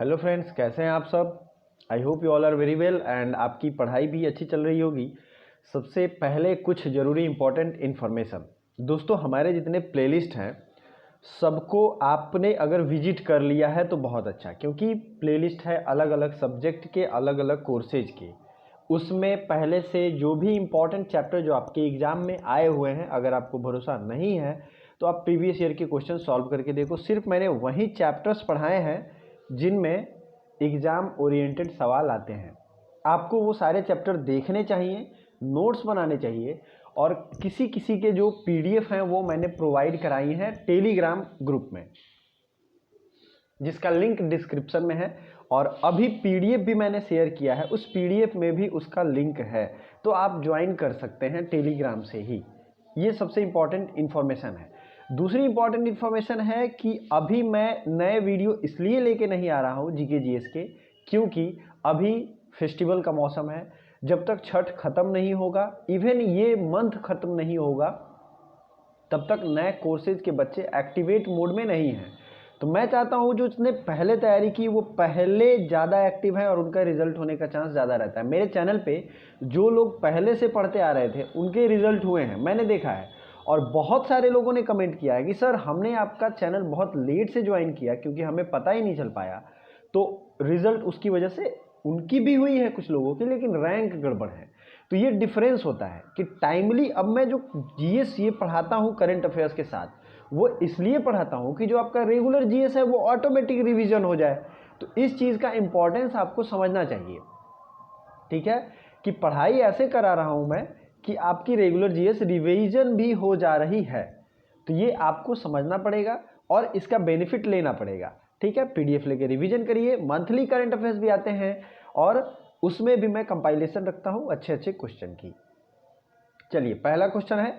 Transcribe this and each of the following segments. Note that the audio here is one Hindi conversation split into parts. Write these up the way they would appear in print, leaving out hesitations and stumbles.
हेलो फ्रेंड्स, कैसे हैं आप सब। I hope you all are very well and आपकी पढ़ाई भी अच्छी चल रही होगी। सबसे पहले कुछ ज़रूरी इंपॉर्टेंट इन्फॉर्मेशन। दोस्तों, हमारे जितने प्लेलिस्ट हैं सबको आपने अगर विजिट कर लिया है तो बहुत अच्छा, क्योंकि प्लेलिस्ट है अलग अलग सब्जेक्ट के, अलग अलग कोर्सेज के। उसमें पहले से जो भी इम्पॉर्टेंट चैप्टर जो आपके एग्ज़ाम में आए हुए हैं, अगर आपको भरोसा नहीं है तो आप प्रीवियस ईयर के क्वेश्चन सॉल्व करके देखो। सिर्फ मैंने वही चैप्टर्स पढ़ाए हैं जिनमें एग्ज़ाम ओरिएंटेड सवाल आते हैं। आपको वो सारे चैप्टर देखने चाहिए, नोट्स बनाने चाहिए, और किसी किसी के जो पीडीएफ हैं वो मैंने प्रोवाइड कराई हैं टेलीग्राम ग्रुप में, जिसका लिंक डिस्क्रिप्शन में है। और अभी पीडीएफ भी मैंने शेयर किया है, उस पीडीएफ में भी उसका लिंक है, तो आप ज्वाइन कर सकते हैं टेलीग्राम से ही। ये सबसे इम्पॉर्टेंट इन्फॉर्मेशन है। दूसरी इम्पॉर्टेंट इन्फॉर्मेशन है कि अभी मैं नए वीडियो इसलिए लेके नहीं आ रहा हूँ जीके जीएस के, क्योंकि अभी फेस्टिवल का मौसम है। जब तक छठ खत्म नहीं होगा, इवन ये मंथ खत्म नहीं होगा, तब तक नए कोर्सेज के बच्चे एक्टिवेट मोड में नहीं हैं। तो मैं चाहता हूँ जो उसने पहले तैयारी की वो पहले ज़्यादा एक्टिव है और उनका रिजल्ट होने का चांस ज़्यादा रहता है। मेरे चैनल पे जो लोग पहले से पढ़ते आ रहे थे उनके रिजल्ट हुए हैं, मैंने देखा है। और बहुत सारे लोगों ने कमेंट किया है कि सर हमने आपका चैनल बहुत लेट से ज्वाइन किया क्योंकि हमें पता ही नहीं चल पाया, तो रिजल्ट उसकी वजह से उनकी भी हुई है कुछ लोगों की, लेकिन रैंक गड़बड़ है। तो ये डिफरेंस होता है कि टाइमली, अब मैं जो जीएस ये पढ़ाता हूँ करंट अफेयर्स के साथ, वो इसलिए पढ़ाता हूँ कि जो आपका रेगुलर जीएस है वो ऑटोमेटिक रिवीजन हो जाए। तो इस चीज़ का इंपॉर्टेंस आपको समझना चाहिए, ठीक है, कि पढ़ाई ऐसे करा रहा हूँ मैं कि आपकी रेगुलर जीएस रिवीजन भी हो जा रही है। तो ये आपको समझना पड़ेगा और इसका बेनिफिट लेना पड़ेगा, ठीक है। पीडीएफ लेके रिवीजन करिए। मंथली करंट अफेयर्स भी आते हैं और उसमें भी मैं कंपाइलेशन रखता हूँ अच्छे अच्छे क्वेश्चन की। चलिए, पहला क्वेश्चन है,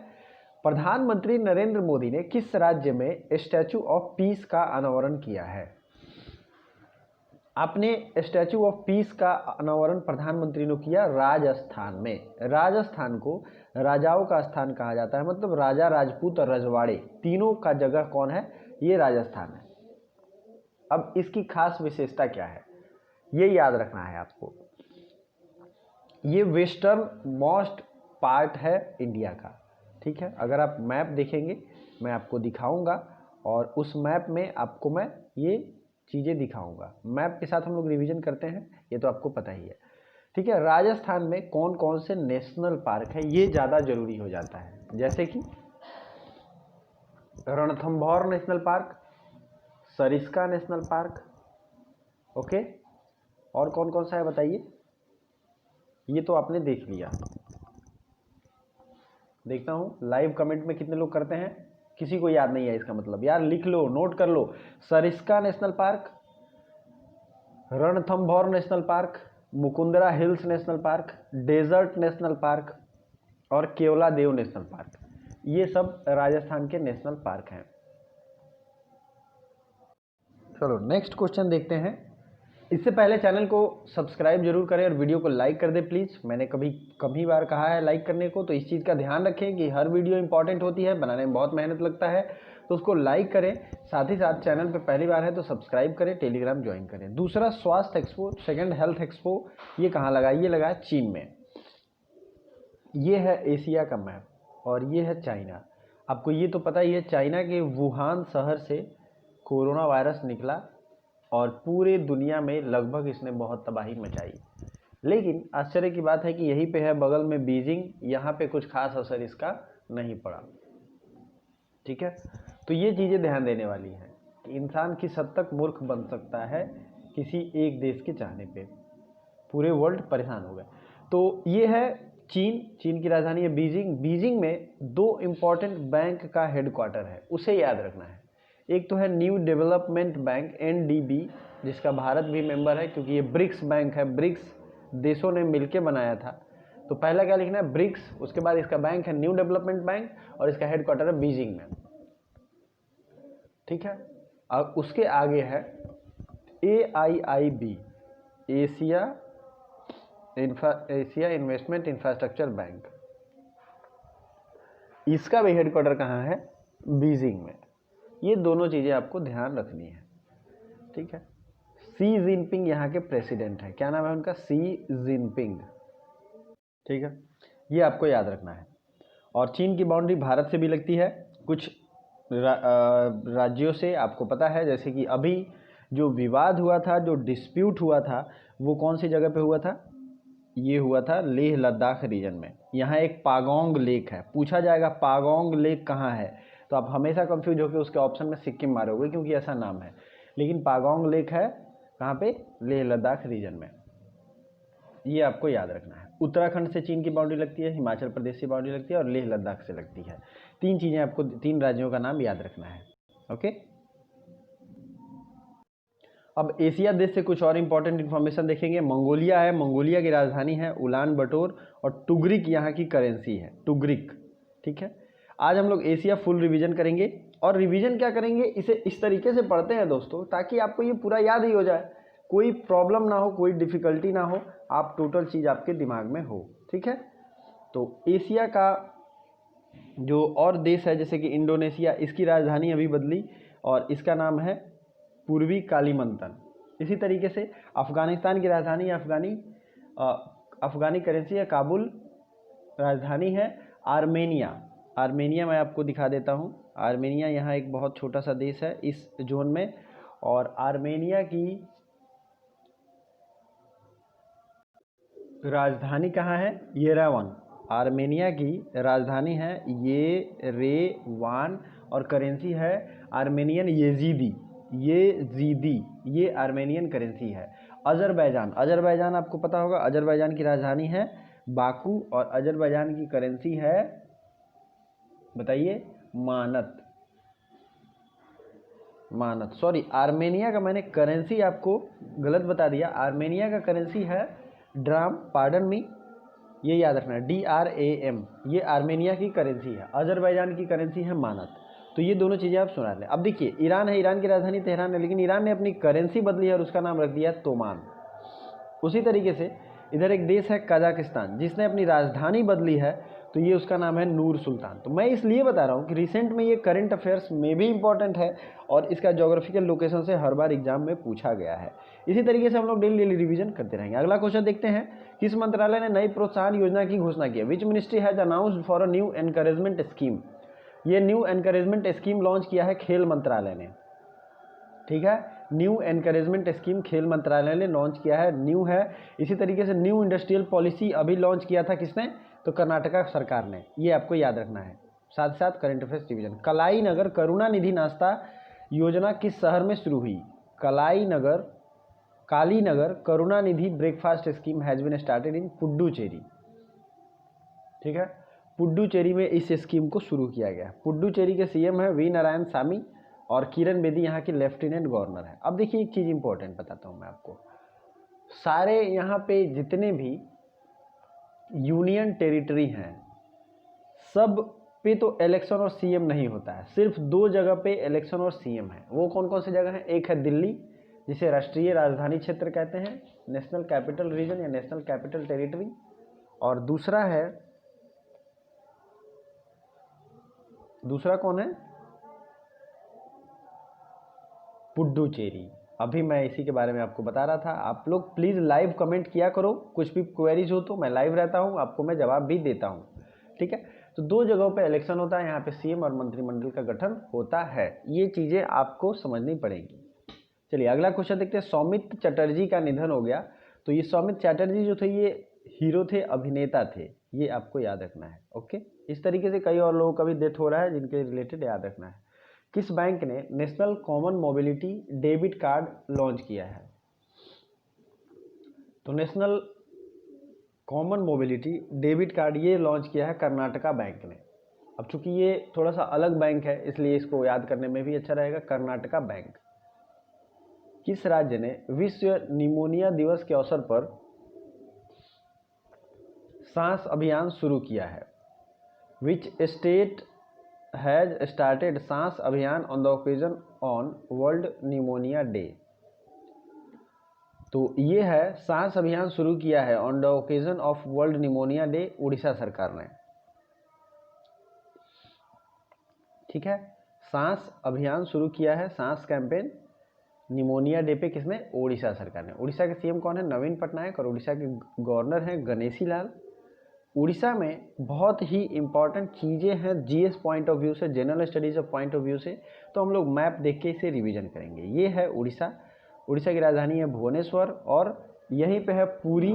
प्रधानमंत्री नरेंद्र मोदी ने किस राज्य में स्टैचू ऑफ पीस का अनावरण किया है। आपने स्टैचू ऑफ पीस का अनावरण प्रधानमंत्री ने किया राजस्थान में। राजस्थान को राजाओं का स्थान कहा जाता है, मतलब राजा, राजपूत और रजवाड़े तीनों का जगह कौन है, ये राजस्थान है। अब इसकी खास विशेषता क्या है ये याद रखना है आपको। ये वेस्टर्न मोस्ट पार्ट है इंडिया का, ठीक है। अगर आप मैप देखेंगे, मैं आपको दिखाऊंगा और उस मैप में आपको मैं ये चीज़ें दिखाऊंगा। मैप के साथ हम लोग रिवीजन करते हैं, ये तो आपको पता ही है, ठीक है। राजस्थान में कौन कौन से नेशनल पार्क है ये ज़्यादा जरूरी हो जाता है, जैसे कि Ranthambore national park, Sariska national park, okay. और कौन कौन सा है बताइए। ये तो आपने देख लिया। देखता हूँ लाइव कमेंट में कितने लोग करते हैं। किसी को याद नहीं है, इसका मतलब यार लिख लो, नोट कर लो। Sariska national park, Ranthambore national park, Mukundra hills national park, desert national park और केवलादेव नेशनल पार्क, ये सब राजस्थान के नेशनल पार्क हैं। चलो नेक्स्ट क्वेश्चन देखते हैं। इससे पहले चैनल को सब्सक्राइब जरूर करें और वीडियो को लाइक कर दें प्लीज़। मैंने कभी बार कहा है लाइक करने को, तो इस चीज़ का ध्यान रखें कि हर वीडियो इंपॉर्टेंट होती है, बनाने में बहुत मेहनत लगता है, तो उसको लाइक करें। साथ ही साथ चैनल पर पहली बार है तो सब्सक्राइब करें, टेलीग्राम ज्वाइन करें। दूसरा, स्वास्थ्य एक्सपो, सेकेंड हेल्थ एक्सपो, ये कहाँ लगा, ये लगा है चीन में। ये है एशिया का मैप और ये है चाइना। आपको ये तो पता ही है, चाइना के वुहान शहर से कोरोना वायरस निकला और पूरे दुनिया में लगभग इसने बहुत तबाही मचाई। लेकिन आश्चर्य की बात है कि यहीं पे है बगल में बीजिंग, यहाँ पे कुछ खास असर इसका नहीं पड़ा, ठीक है। तो ये चीज़ें ध्यान देने वाली हैं कि इंसान किस हद तक मूर्ख बन सकता है किसी एक देश के चाहने पे। पूरे वर्ल्ड परेशान हो गए। तो ये है चीन, चीन की राजधानी है बीजिंग। बीजिंग में दो इम्पॉर्टेंट बैंक का हेडक्वार्टर है, उसे याद रखना है। एक तो है न्यू डेवलपमेंट बैंक एनडीबी, जिसका भारत भी मेंबर है क्योंकि ये ब्रिक्स बैंक है, ब्रिक्स देशों ने मिलकर बनाया था। तो पहला क्या लिखना है, ब्रिक्स, उसके बाद इसका बैंक है न्यू डेवलपमेंट बैंक और इसका हेडक्वार्टर है बीजिंग में, ठीक है। और उसके आगे है AIIB, Asia investment infrastructure bank, इसका भी हेडक्वार्टर कहाँ है, बीजिंग में। ये दोनों चीज़ें आपको ध्यान रखनी है, ठीक है। सी जिनपिंग यहाँ के प्रेसिडेंट हैं। क्या नाम है उनका? सी जिनपिंग। ठीक है, ये आपको याद रखना है। और चीन की बाउंड्री भारत से भी लगती है, कुछ राज्यों से, आपको पता है। जैसे कि अभी जो विवाद हुआ था, जो डिस्प्यूट हुआ था, वो कौन सी जगह पे हुआ था? ये हुआ था लेह लद्दाख रीजन में। यहाँ एक पागोंग लेक है, पूछा जाएगा पागोंग लेक कहाँ है, तो आप हमेशा कंफ्यूज होकर उसके ऑप्शन में सिक्किम मारोगे क्योंकि ऐसा नाम है, लेकिन पागोंग लेक है कहाँ पे? लेह लद्दाख रीजन में। ये आपको याद रखना है। उत्तराखंड से चीन की बाउंड्री लगती है, हिमाचल प्रदेश से बाउंड्री लगती है और लेह लद्दाख से लगती है। तीन चीज़ें आपको, तीन राज्यों का नाम याद रखना है। ओके, अब एशिया देश से कुछ और इंपॉर्टेंट इन्फॉर्मेशन देखेंगे। मंगोलिया है, मंगोलिया की राजधानी है उलान बटोर और टुगरिक यहाँ की करेंसी है, टुगरिक। ठीक है, आज हम लोग एशिया फुल रिवीजन करेंगे। और रिवीजन क्या करेंगे, इसे इस तरीके से पढ़ते हैं दोस्तों ताकि आपको ये पूरा याद ही हो जाए, कोई प्रॉब्लम ना हो, कोई डिफिकल्टी ना हो, आप टोटल चीज़ आपके दिमाग में हो। ठीक है, तो एशिया का जो और देश है जैसे कि इंडोनेशिया, इसकी राजधानी अभी बदली और इसका नाम है पूर्वी कालीमंतन। इसी तरीके से अफगानिस्तान की राजधानी अफगानी करेंसी है काबुल, राजधानी है आर्मेनिया। आर्मेनिया मैं आपको दिखा देता हूँ। आर्मेनिया यहाँ एक बहुत छोटा सा देश है इस जोन में, और आर्मेनिया की राजधानी कहाँ है? येरेवन। आर्मेनिया की राजधानी है येरेवान और करेंसी है आर्मेनियन येजीदी। ये आर्मेनियन करेंसी है। अजरबैजान, अजरबैजान आपको पता होगा, अजरबैजान की राजधानी है बाकू और अजरबैजान की करेंसी है, बताइए, मानत। सॉरी, आर्मेनिया का मैंने करेंसी आपको गलत बता दिया। आर्मेनिया का करेंसी है ड्राम, पार्डन मी, ये याद रखना, DRAM। ये आर्मेनिया की करेंसी है। अजरबैजान की करेंसी है मानत। तो ये दोनों चीज़ें आप सुना लें। अब देखिए, ईरान है, ईरान की राजधानी तेहरान है, लेकिन ईरान ने अपनी करेंसी बदली है और उसका नाम रख दिया तोमान। उसी तरीके से इधर एक देश है कजाकिस्तान, जिसने अपनी राजधानी बदली है, तो ये उसका नाम है नूर सुल्तान। तो मैं इसलिए बता रहा हूँ कि रिसेंट में ये करंट अफेयर्स में भी इंपॉर्टेंट है और इसका ज्योग्राफिकल लोकेशन से हर बार एग्जाम में पूछा गया है। इसी तरीके से हम लोग डेली रिवीजन करते रहेंगे। अगला क्वेश्चन देखते हैं, किस मंत्रालय ने नई प्रोत्साहन योजना की घोषणा की है? Which ministry has announced for a new encouragement scheme? ये न्यू एनकरेजमेंट स्कीम लॉन्च किया है खेल मंत्रालय ने। ठीक है, न्यू एनकरेजमेंट स्कीम खेल मंत्रालय ने लॉन्च किया है, न्यू है। इसी तरीके से न्यू इंडस्ट्रियल पॉलिसी अभी लॉन्च किया था किसने? तो कर्नाटका सरकार ने। ये आपको याद रखना है। साथ साथ करंट अफेयर्स डिवीजन। कलाई नगर करुणानिधि नाश्ता योजना किस शहर में शुरू हुई? Kalaignar Karunanidhi breakfast scheme has been started in Puducherry. ठीक है, पुडुचेरी में इस स्कीम को शुरू किया गया। पुडुचेरी के सीएम है वी नारायण सामी और किरण बेदी यहाँ की लेफ्टिनेंट गवर्नर है। अब देखिए, एक चीज़ इंपॉर्टेंट बताता हूँ मैं आपको। सारे यहाँ पे जितने भी यूनियन टेरिटरी हैं, सब पे तो इलेक्शन और सीएम नहीं होता है, सिर्फ दो जगह पे इलेक्शन और सीएम है। वो कौन कौन सी जगह है? एक है दिल्ली, जिसे राष्ट्रीय राजधानी क्षेत्र कहते हैं, नेशनल कैपिटल रीजन या नेशनल कैपिटल टेरिटरी, और दूसरा कौन है? पुडुचेरी। अभी मैं इसी के बारे में आपको बता रहा था। आप लोग प्लीज़ लाइव कमेंट किया करो, कुछ भी क्वेरीज हो तो मैं लाइव रहता हूँ, आपको मैं जवाब भी देता हूँ। ठीक है, तो दो जगहों पे इलेक्शन होता है, यहाँ पे सीएम और मंत्रिमंडल का गठन होता है। ये चीज़ें आपको समझनी पड़ेंगी। चलिए अगला क्वेश्चन देखते हैं। सौमित्र चटर्जी का निधन हो गया। तो ये सौमित्र चटर्जी जो थे, ये हीरो थे, अभिनेता थे, ये आपको याद रखना है। ओके, इस तरीके से कई और लोगों का भी डेथ हो रहा है जिनके रिलेटेड याद रखना है। किस बैंक ने national common mobility debit card launch किया है? तो national common mobility debit card ये लॉन्च किया है कर्नाटका बैंक ने। अब चूंकि ये थोड़ा सा अलग बैंक है, इसलिए इसको याद करने में भी अच्छा रहेगा। कर्नाटका बैंक। किस राज्य ने विश्व निमोनिया दिवस के अवसर पर सांस अभियान शुरू किया है? विच स्टेट हैज स्टार्टेड सांस अभियान on the occasion on world pneumonia day? तो ये है, सांस अभियान शुरू किया है on the occasion of world pneumonia day, Orissa सरकार ने। ठीक है, सांस अभियान शुरू किया है, सांस कैंपेन निमोनिया डे पे किसने? उड़ीसा सरकार ने। उड़ीसा के सीएम कौन है? नवीन पटनायक। और उड़ीसा के गवर्नर हैं गणेशी लाल। उड़ीसा में बहुत ही इंपॉर्टेंट चीज़ें हैं जीएस पॉइंट ऑफ व्यू से, general studies of point of view से, तो हम लोग मैप देख के इसे रिवीजन करेंगे। ये है उड़ीसा। उड़ीसा की राजधानी है भुवनेश्वर और यहीं पे है पुरी।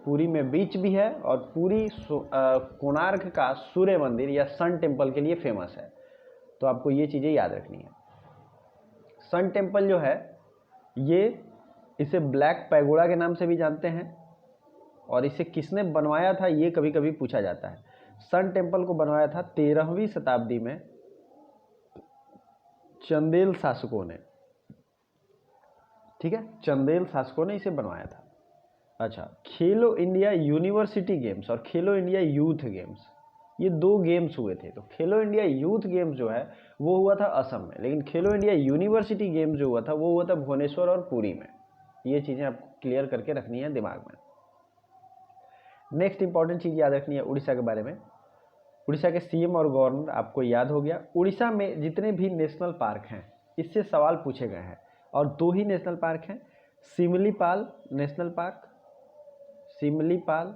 पुरी में बीच भी है और पुरी कोणार्क का सूर्य मंदिर या सन टेम्पल के लिए फेमस है। तो आपको ये चीज़ें याद रखनी है। सन टेम्पल जो है ये, इसे ब्लैक पैगोडा के नाम से भी जानते हैं। और इसे किसने बनवाया था ये कभी कभी पूछा जाता है। सन टेम्पल को बनवाया था 13वीं शताब्दी में चंदेल शासकों ने। ठीक है, चंदेल शासकों ने इसे बनवाया था। अच्छा, खेलो इंडिया यूनिवर्सिटी गेम्स और खेलो इंडिया यूथ गेम्स, ये दो गेम्स हुए थे। तो खेलो इंडिया यूथ गेम्स जो है वो हुआ था असम में, लेकिन खेलो इंडिया यूनिवर्सिटी गेम्स जो हुआ था वो हुआ था भुवनेश्वर और पुरी में। ये चीज़ें आपको क्लियर करके रखनी है दिमाग में। नेक्स्ट इंपॉर्टेंट चीज़ याद रखनी है उड़ीसा के बारे में। उड़ीसा के सीएम और गवर्नर आपको याद हो गया। उड़ीसा में जितने भी नेशनल पार्क हैं इससे सवाल पूछे गए हैं और दो ही नेशनल पार्क हैं, सिमलीपाल नेशनल पार्क, सिमलीपाल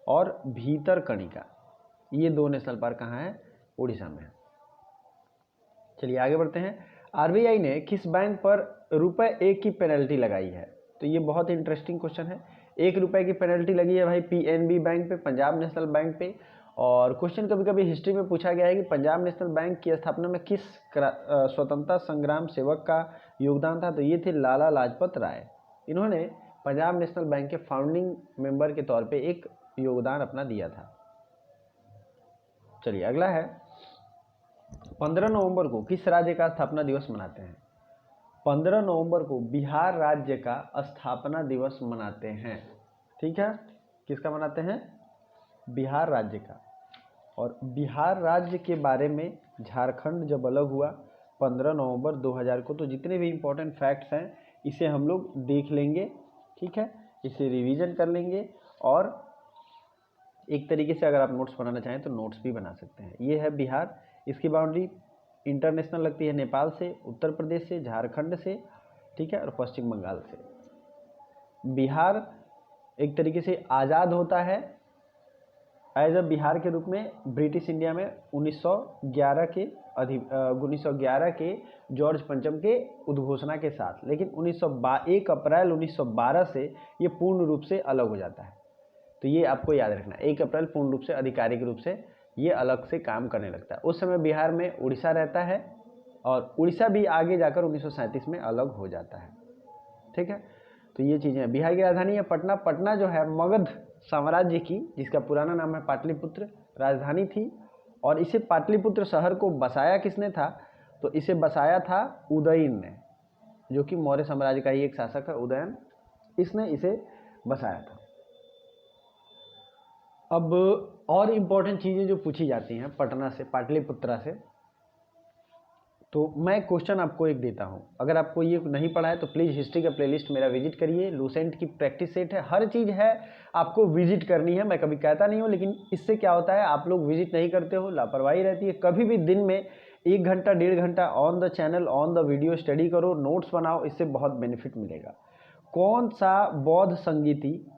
और भीतरकनिका। ये दो नेशनल पार्क कहाँ हैं? उड़ीसा में। चलिए आगे बढ़ते हैं। आरबीआई ने किस बैंक पर ₹1 की पेनल्टी लगाई है? तो ये बहुत इंटरेस्टिंग क्वेश्चन है। ₹1 की पेनल्टी लगी है भाई पीएनबी बैंक पे, पंजाब नेशनल बैंक पे। और क्वेश्चन कभी कभी हिस्ट्री में पूछा गया है कि पंजाब नेशनल बैंक की स्थापना में किस स्वतंत्रता संग्राम सेवक का योगदान था? तो ये थे लाला लाजपत राय। इन्होंने पंजाब नेशनल बैंक के फाउंडिंग मेंबर के तौर पे एक योगदान अपना दिया था। चलिए अगला है, 15 नवंबर को किस राज्य का स्थापना दिवस मनाते हैं? 15 नवंबर को बिहार राज्य का स्थापना दिवस मनाते हैं। ठीक है, किसका मनाते हैं? बिहार राज्य का। और बिहार राज्य के बारे में झारखंड जब अलग हुआ 15 नवंबर 2000 को, तो जितने भी इम्पोर्टेंट फैक्ट्स हैं इसे हम लोग देख लेंगे। ठीक है, इसे रिवीजन कर लेंगे और एक तरीके से अगर आप नोट्स बनाना चाहें तो नोट्स भी बना सकते हैं। ये है बिहार। इसकी बाउंड्री इंटरनेशनल लगती है नेपाल से, उत्तर प्रदेश से, झारखंड से, ठीक है, और पश्चिम बंगाल से। बिहार एक तरीके से आज़ाद होता है एज अ बिहार के रूप में ब्रिटिश इंडिया में 1911 के जॉर्ज पंचम के उद्घोषणा के साथ। लेकिन 1 अप्रैल 1912 से ये पूर्ण रूप से अलग हो जाता है। तो ये आपको याद रखना, 1 अप्रैल पूर्ण रूप से आधिकारिक रूप से ये अलग से काम करने लगता है। उस समय बिहार में उड़ीसा रहता है और उड़ीसा भी आगे जाकर 1937 में अलग हो जाता है। ठीक है, तो ये चीज़ें हैं। बिहार की राजधानी है पटना। पटना जो है मगध साम्राज्य की, जिसका पुराना नाम है पाटलिपुत्र, राजधानी थी। और इसे पाटलिपुत्र शहर को बसाया किसने था? तो इसे बसाया था उदयन ने, जो कि मौर्य साम्राज्य का ही एक शासक है, उदयन। इसने इसे बसाया था। अब और इम्पोर्टेंट चीज़ें जो पूछी जाती हैं पटना से, पाटलिपुत्रा से, तो मैं क्वेश्चन आपको एक देता हूं। अगर आपको ये नहीं पढ़ा है तो प्लीज़ हिस्ट्री का प्लेलिस्ट मेरा विजिट करिए। लूसेंट की प्रैक्टिस सेट है, हर चीज़ है, आपको विजिट करनी है। मैं कभी कहता नहीं हूँ, लेकिन इससे क्या होता है, आप लोग विजिट नहीं करते हो, लापरवाही रहती है। कभी भी दिन में 1 घंटा 1.5 घंटा on the channel, on the video study करो, नोट्स बनाओ, इससे बहुत बेनिफिट मिलेगा। कौन सा बौद्ध संगीति,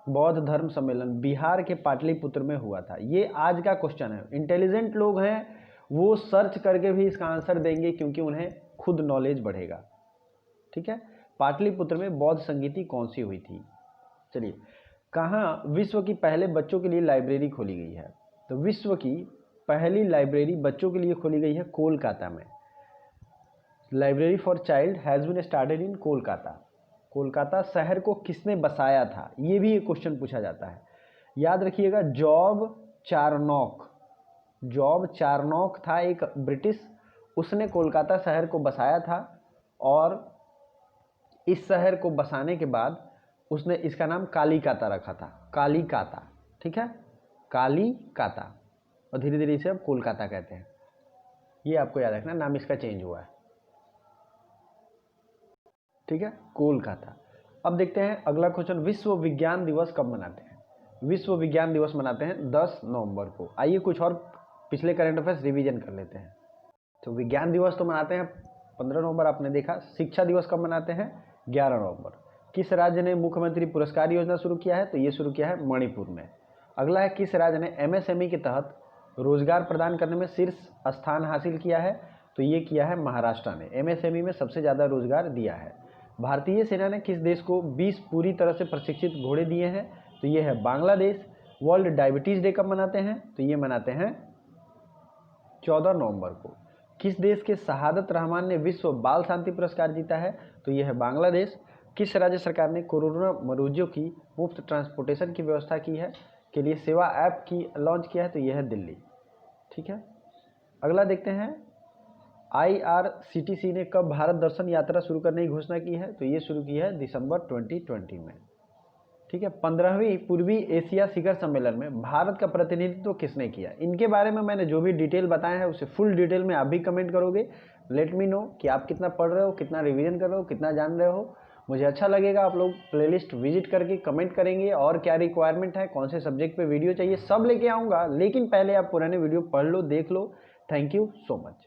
बौद्ध धर्म सम्मेलन बिहार के पाटलिपुत्र में हुआ था? ये आज का क्वेश्चन है। इंटेलिजेंट लोग हैं वो सर्च करके भी इसका आंसर देंगे, क्योंकि उन्हें खुद नॉलेज बढ़ेगा। ठीक है, पाटलिपुत्र में बौद्ध संगीति कौन सी हुई थी? चलिए, कहाँ विश्व की पहले बच्चों के लिए लाइब्रेरी खोली गई है? तो विश्व की पहली लाइब्रेरी बच्चों के लिए खोली गई है कोलकाता में। Library for child has been started in Kolkata. Kolkata शहर को किसने बसाया था? ये भी एक क्वेश्चन पूछा जाता है, याद रखिएगा। जॉब चारनॉक था एक ब्रिटिश, उसने कोलकाता शहर को बसाया था। और इस शहर को बसाने के बाद उसने इसका नाम कालीकाता रखा था, कालीकाता। ठीक है, कालीकाता, और धीरे धीरे इसे अब कोलकाता कहते हैं। ये आपको याद रखना, नाम इसका चेंज हुआ है। ठीक है, कोलकाता। अब देखते हैं अगला क्वेश्चन, विश्व विज्ञान दिवस कब मनाते हैं? विश्व विज्ञान दिवस मनाते हैं 10 नवंबर को। आइए कुछ और पिछले करंट अफेयर्स रिवीजन कर लेते हैं। तो विज्ञान दिवस तो मनाते हैं 15 नवंबर आपने देखा। शिक्षा दिवस कब मनाते हैं? 11 नवंबर। किस राज्य ने मुख्यमंत्री पुरस्कार योजना शुरू किया है? तो ये शुरू किया है मणिपुर में। अगला है, किस राज्य ने एमएसएमई के तहत रोजगार प्रदान करने में शीर्ष स्थान हासिल किया है? तो ये किया है महाराष्ट्र ने। एमएसएमई में सबसे ज़्यादा रोजगार दिया है। भारतीय सेना ने किस देश को 20 पूरी तरह से प्रशिक्षित घोड़े दिए हैं? तो ये है बांग्लादेश। वर्ल्ड डायबिटीज डे कब मनाते हैं? तो ये मनाते हैं 14 नवंबर को। किस देश के शहादत रहमान ने विश्व बाल शांति पुरस्कार जीता है? तो ये है बांग्लादेश। किस राज्य सरकार ने कोरोना मरीजों की मुफ्त ट्रांसपोर्टेशन की व्यवस्था की है के लिए सेवा ऐप की लॉन्च किया है? तो यह है दिल्ली। ठीक है, अगला देखते हैं, IRCTC ने कब भारत दर्शन यात्रा शुरू करने की घोषणा की है? तो ये शुरू की है दिसंबर 2020 में। ठीक है, 15वीं पूर्वी एशिया शिखर सम्मेलन में भारत का प्रतिनिधित्व किसने किया? इनके बारे में मैंने जो भी डिटेल बताया है उसे फुल डिटेल में आप भी कमेंट करोगे। लेट मी नो कि आप कितना पढ़ रहे हो, कितना रिवीजन कर रहे हो, कितना जान रहे हो। मुझे अच्छा लगेगा, आप लोग प्लेलिस्ट विजिट करके कमेंट करेंगे और क्या रिक्वायरमेंट है, कौन से सब्जेक्ट पे वीडियो चाहिए, सब लेके आऊँगा। लेकिन पहले आप पुराने वीडियो पढ़ लो, देख लो। Thank you so much.